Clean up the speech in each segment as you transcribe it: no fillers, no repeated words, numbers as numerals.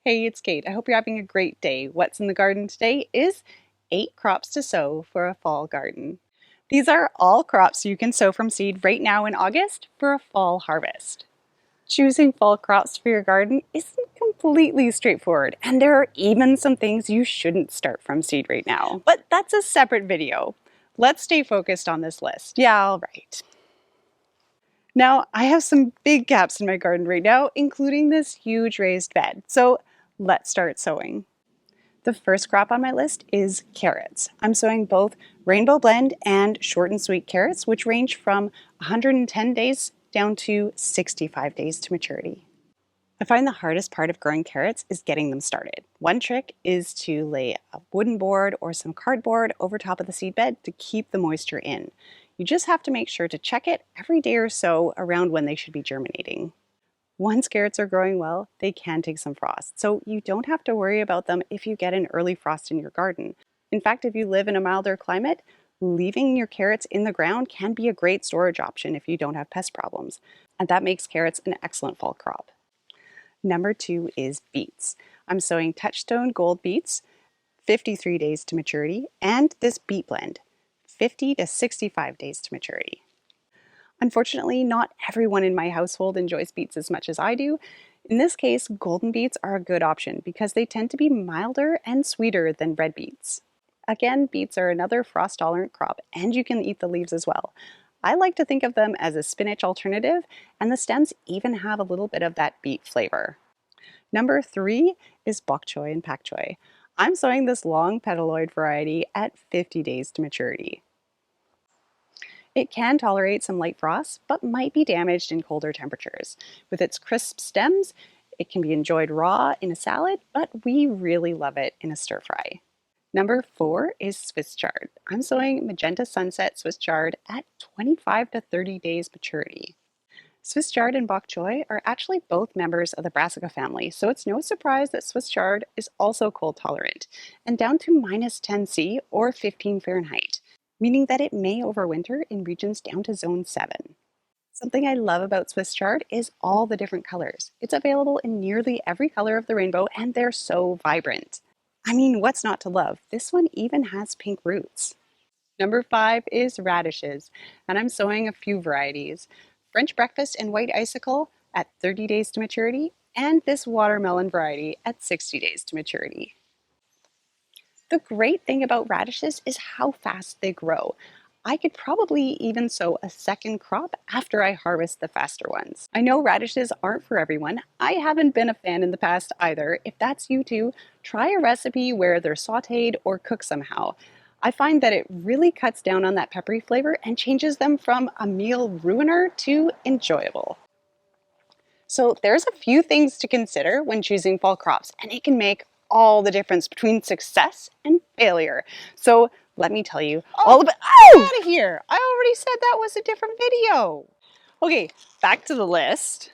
Hey, it's Kate. I hope you're having a great day. What's in the garden today is 8 crops to sow for a fall garden. These are all crops you can sow from seed right now in August for a fall harvest. Choosing fall crops for your garden isn't completely straightforward, and there are even some things you shouldn't start from seed right now. But that's a separate video. Let's stay focused on this list. Yeah, all right. Now, I have some big gaps in my garden right now, including this huge raised bed. So let's start sowing. The first crop on my list is carrots. I'm sowing both rainbow blend and short and sweet carrots, which range from 110 days down to 65 days to maturity. I find the hardest part of growing carrots is getting them started. One trick is to lay a wooden board or some cardboard over top of the seed bed to keep the moisture in. You just have to make sure to check it every day or so around when they should be germinating. Once carrots are growing well, they can take some frost, so you don't have to worry about them if you get an early frost in your garden. In fact, if you live in a milder climate, leaving your carrots in the ground can be a great storage option if you don't have pest problems, and that makes carrots an excellent fall crop. Number 2 is beets. I'm sowing Touchstone gold beets, 53 days to maturity, and this beet blend, 50 to 65 days to maturity. Unfortunately, not everyone in my household enjoys beets as much as I do. In this case, golden beets are a good option because they tend to be milder and sweeter than red beets. Again, beets are another frost-tolerant crop, and you can eat the leaves as well. I like to think of them as a spinach alternative, and the stems even have a little bit of that beet flavor. Number 3 is bok choy and pak choy. I'm sowing this long petaloid variety at 50 days to maturity. It can tolerate some light frost, but might be damaged in colder temperatures. With its crisp stems, it can be enjoyed raw in a salad, but we really love it in a stir fry. Number 4 is Swiss chard. I'm sowing Magenta Sunset Swiss chard at 25 to 30 days maturity. Swiss chard and bok choy are actually both members of the Brassica family, so it's no surprise that Swiss chard is also cold tolerant and down to -10°C or 15 Fahrenheit, meaning that it may overwinter in regions down to zone 7. Something I love about Swiss chard is all the different colors. It's available in nearly every color of the rainbow, and they're so vibrant. I mean, what's not to love? This one even has pink roots. Number 5 is radishes, and I'm sowing a few varieties. French breakfast and white icicle at 30 days to maturity, and this watermelon variety at 60 days to maturity. The great thing about radishes is how fast they grow. I could probably even sow a second crop after I harvest the faster ones. I know radishes aren't for everyone. I haven't been a fan in the past either. If that's you too, try a recipe where they're sauteed or cooked somehow. I find that it really cuts down on that peppery flavor and changes them from a meal ruiner to enjoyable. So there's a few things to consider when choosing fall crops, and it can make all the difference between success and failure. So let me tell you all about— Get out of here! I already said that was a different video. Okay, back to the list.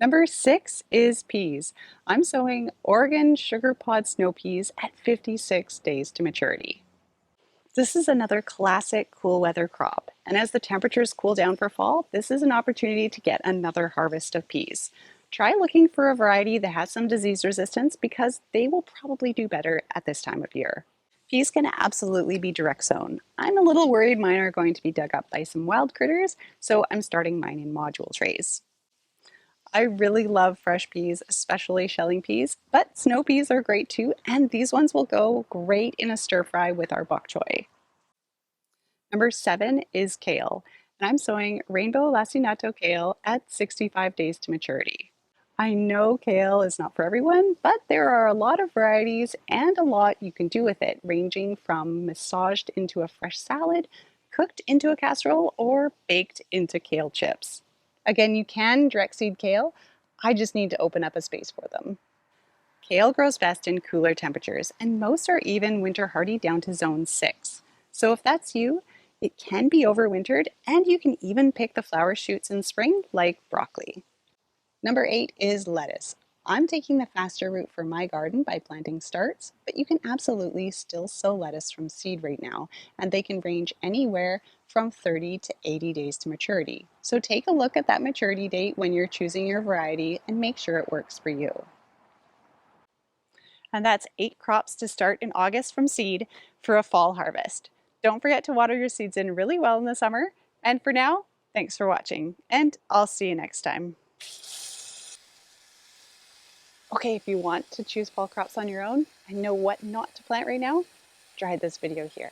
Number 6 is peas. I'm sowing Oregon sugar pod snow peas at 56 days to maturity. This is another classic cool weather crop, and as the temperatures cool down for fall, this is an opportunity to get another harvest of peas. Try looking for a variety that has some disease resistance because they will probably do better at this time of year. Peas can absolutely be direct sown. I'm a little worried mine are going to be dug up by some wild critters, so I'm starting mine in module trays. I really love fresh peas, especially shelling peas, but snow peas are great too, and these ones will go great in a stir fry with our bok choy. Number 7 is kale, and I'm sowing rainbow lacinato kale at 65 days to maturity. I know kale is not for everyone, but there are a lot of varieties and a lot you can do with it, ranging from massaged into a fresh salad, cooked into a casserole, or baked into kale chips. Again, you can direct seed kale. I just need to open up a space for them. Kale grows best in cooler temperatures, and most are even winter hardy down to zone 6. So if that's you, it can be overwintered, and you can even pick the flower shoots in spring like broccoli. Number 8 is lettuce. I'm taking the faster route for my garden by planting starts, but you can absolutely still sow lettuce from seed right now, and they can range anywhere from 30 to 80 days to maturity. So take a look at that maturity date when you're choosing your variety and make sure it works for you. And that's 8 crops to start in August from seed for a fall harvest. Don't forget to water your seeds in really well in the summer. And for now, thanks for watching, and I'll see you next time. Okay, if you want to choose fall crops on your own and know what not to plant right now, try this video here.